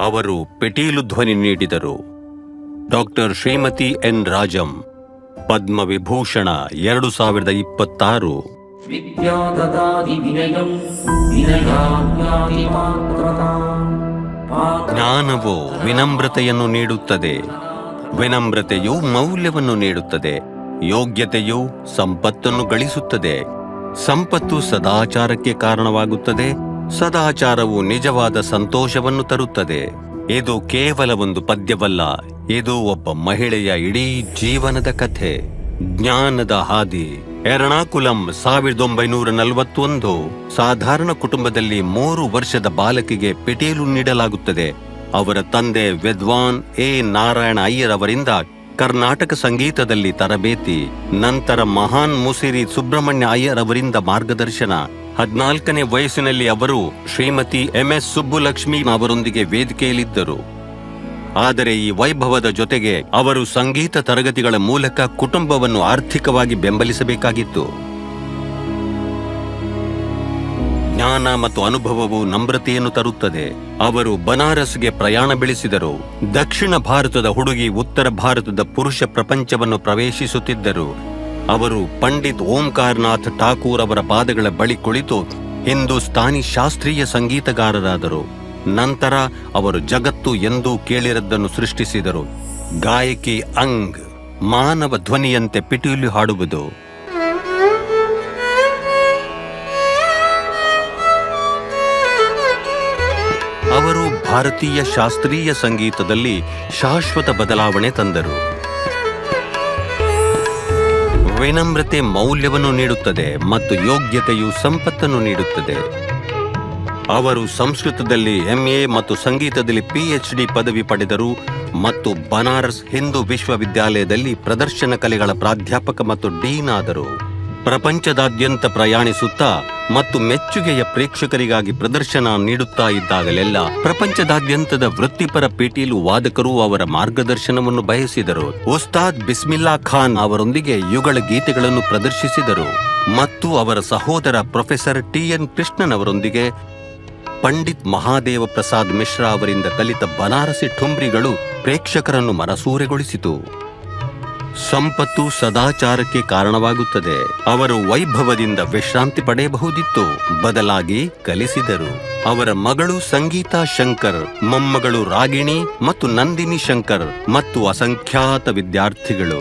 ಅವರು ಪೆಟೀಲು ಧ್ವನಿ ನೀಡಿದರು. Doctor Shrimati N Rajam, Padma Vibhushan 2026. ಜ್ಞಾನವು ವಿನಮ್ರತೆಯನ್ನು ನೀಡುತ್ತದೆ, ವಿನಮ್ರತೆಯು ಮೌಲ್ಯವನ್ನು ನೀಡುತ್ತದೆ, ಯೋಗ್ಯತೆಯು ಸಂಪತ್ತನ್ನು ಗಳಿಸುತ್ತದೆ, ಸಂಪತ್ತು ಸದಾಚಾರಕ್ಕೆ ಕಾರಣವಾಗುತ್ತದೆ, ಸದಾಚಾರವು ನಿಜವಾದ ಸಂತೋಷವನ್ನು ತರುತ್ತದೆ. ಇದು ಕೇವಲ ಒಂದು ಪದ್ಯವಲ್ಲ, ಇದು ಒಬ್ಬ ಮಹಿಳೆಯ ಇಡೀ ಜೀವನದ ಕಥೆ. ಜ್ಞಾನದ ಹಾದಿ. ಎರ್ಣಾಕುಲಂ 1941. ಸಾಧಾರಣ ಕುಟುಂಬದಲ್ಲಿ 3 ವರ್ಷದ ಬಾಲಕಿಗೆ ಪೆಟೀಲು ನೀಡಲಾಗುತ್ತದೆ. ಅವರ ತಂದೆ ವಿದ್ವಾನ್ ಎ ನಾರಾಯಣ ಅಯ್ಯರ್ ಅವರಿಂದ ಕರ್ನಾಟಕ ಸಂಗೀತದಲ್ಲಿ ತರಬೇತಿ, ನಂತರ ಮಹಾನ್ ಮುಸಿರಿ ಸುಬ್ರಹ್ಮಣ್ಯ ಅಯ್ಯರ್ ಅವರಿಂದ ಮಾರ್ಗದರ್ಶನ. 14ನೇ ವಯಸ್ಸಿನಲ್ಲಿ ಅವರು ಶ್ರೀಮತಿ MS ಸುಬ್ಬುಲಕ್ಷ್ಮಿ ಅವರೊಂದಿಗೆ ವೇದಿಕೆಯಲ್ಲಿದ್ದರು. ಆದರೆ ಈ ವೈಭವದ ಜೊತೆಗೆ ಅವರು ಸಂಗೀತ ತರಗತಿಗಳ ಮೂಲಕ ಕುಟುಂಬವನ್ನು ಆರ್ಥಿಕವಾಗಿ ಬೆಂಬಲಿಸಬೇಕಾಗಿತ್ತು. ಜ್ಞಾನ ಮತ್ತು ಅನುಭವವು ನಮ್ರತೆಯನ್ನು ತರುತ್ತದೆ. ಅವರು ಬನಾರಸ್ಗೆ ಪ್ರಯಾಣ ಬೆಳೆಸಿದರು. ದಕ್ಷಿಣ ಭಾರತದ ಹುಡುಗಿ ಉತ್ತರ ಭಾರತದ ಪುರುಷ ಪ್ರಪಂಚವನ್ನು ಪ್ರವೇಶಿಸುತ್ತಿದ್ದರು. ಅವರು ಪಂಡಿತ್ ಓಂಕಾರನಾಥ್ ಠಾಕೂರ್ ಅವರ ಪಾದಗಳ ಬಳಿ ಕುಳಿತು ಹಿಂದೂಸ್ತಾನಿ ಶಾಸ್ತ್ರೀಯ ಸಂಗೀತಗಾರರಾದರು. ನಂತರ ಅವರು ಜಗತ್ತು ಎಂದೂ ಕೇಳಿರದ್ದನ್ನು ಸೃಷ್ಟಿಸಿದರು. ಗಾಯಕಿ ಅಂಗ್, ಮಾನವ ಧ್ವನಿಯಂತೆ ಪಿಟೀಲು ಹಾಡುವುದು. ಅವರು ಭಾರತೀಯ ಶಾಸ್ತ್ರೀಯ ಸಂಗೀತದಲ್ಲಿ ಶಾಶ್ವತ ಬದಲಾವಣೆ ತಂದರು. ವಿನಮ್ರತೆ ಮೌಲ್ಯವನ್ನು ನೀಡುತ್ತದೆ ಮತ್ತು ಯೋಗ್ಯತೆಯು ಸಂಪತ್ತನ್ನು ನೀಡುತ್ತದೆ. ಅವರು ಸಂಸ್ಕೃತದಲ್ಲಿ MA ಮತ್ತು ಸಂಗೀತದಲ್ಲಿ PhD ಪದವಿ ಪಡೆದರು ಮತ್ತು ಬನಾರಸ್ ಹಿಂದೂ ವಿಶ್ವವಿದ್ಯಾಲಯದಲ್ಲಿ ಪ್ರದರ್ಶನ ಕಲೆಗಳ ಪ್ರಾಧ್ಯಾಪಕ ಮತ್ತು ಡೀನ್ ಆದರು. ಪ್ರಪಂಚದಾದ್ಯಂತ ಪ್ರಯಾಣಿಸುತ್ತಾ ಮತ್ತು ಮೆಚ್ಚುಗೆಯ ಪ್ರೇಕ್ಷಕರಿಗಾಗಿ ಪ್ರದರ್ಶನ ನೀಡುತ್ತಾ ಇದ್ದಾಗಲೆಲ್ಲ ಪ್ರಪಂಚದಾದ್ಯಂತದ ವೃತ್ತಿಪರ ಪಿಟೀಲು ವಾದಕರು ಅವರ ಮಾರ್ಗದರ್ಶನವನ್ನು ಬಯಸಿದರು. ಉಸ್ತಾದ್ ಬಿಸ್ಮಿಲ್ಲಾ ಖಾನ್ ಅವರೊಂದಿಗೆ ಯುಗಳ ಗೀತೆಗಳನ್ನು ಪ್ರದರ್ಶಿಸಿದರು ಮತ್ತು ಅವರ ಸಹೋದರ ಪ್ರೊಫೆಸರ್ TN ಕೃಷ್ಣನ್ ಅವರೊಂದಿಗೆ ಪಂಡಿತ್ ಮಹಾದೇವ ಪ್ರಸಾದ್ ಮಿಶ್ರಾ ಅವರಿಂದ ಕಲಿತ ಬನಾರಸಿ ಠುಮ್ರಿಗಳು ಪ್ರೇಕ್ಷಕರನ್ನು ಮನಸೂರೆಗೊಳಿಸಿತು. ಸಂಪತ್ತು ಸದಾಚಾರಕ್ಕೆ ಕಾರಣವಾಗುತ್ತದೆ. ಅವರು ವೈಭವದಿಂದ ವಿಶ್ರಾಂತಿ ಪಡೆಯಬಹುದಿತ್ತು, ಬದಲಾಗಿ ಕಲಿಸಿದರು. ಅವರ ಮಗಳು ಸಂಗೀತಾ ಶಂಕರ್, ಮೊಮ್ಮಗಳು ರಾಗಿಣಿ ಮತ್ತು ನಂದಿನಿ ಶಂಕರ್ ಮತ್ತು ಅಸಂಖ್ಯಾತ ವಿದ್ಯಾರ್ಥಿಗಳು.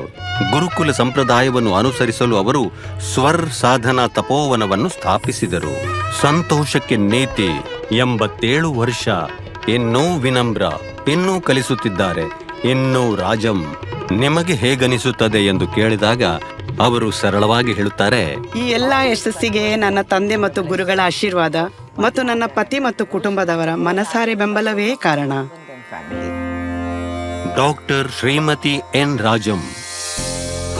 ಗುರುಕುಲ ಸಂಪ್ರದಾಯವನ್ನು ಅನುಸರಿಸಲು ಅವರು ಸ್ವರ್ ಸಾಧನಾ ತಪೋವನವನ್ನು ಸ್ಥಾಪಿಸಿದರು. ಸಂತೋಷಕ್ಕೆ ನೀತಿ. 87 ವರ್ಷ, ಇನ್ನೂ ವಿನಮ್ರ, ಇನ್ನೂ ಕಲಿಸುತ್ತಿದ್ದಾರೆ, ಇನ್ನೂ ರಾಜಂ. ನಿಮಗೆ ಹೇಗನಿಸುತ್ತದೆ ಎಂದು ಕೇಳಿದಾಗ ಅವರು ಸರಳವಾಗಿ ಹೇಳುತ್ತಾರೆ, ಈ ಎಲ್ಲ ಯಶಸ್ಸಿಗೆ ನನ್ನ ತಂದೆ ಮತ್ತು ಗುರುಗಳ ಆಶೀರ್ವಾದ ಮತ್ತು ನನ್ನ ಪತಿ ಮತ್ತು ಕುಟುಂಬದವರ ಮನಸಾರೆ ಬೆಂಬಲವೇ ಕಾರಣ. Doctor Shrimati N Rajam.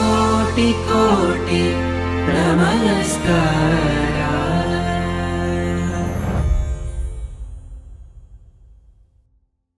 ಕೋಟಿ ಕೋಟಿ ನಮಸ್ಕಾರ.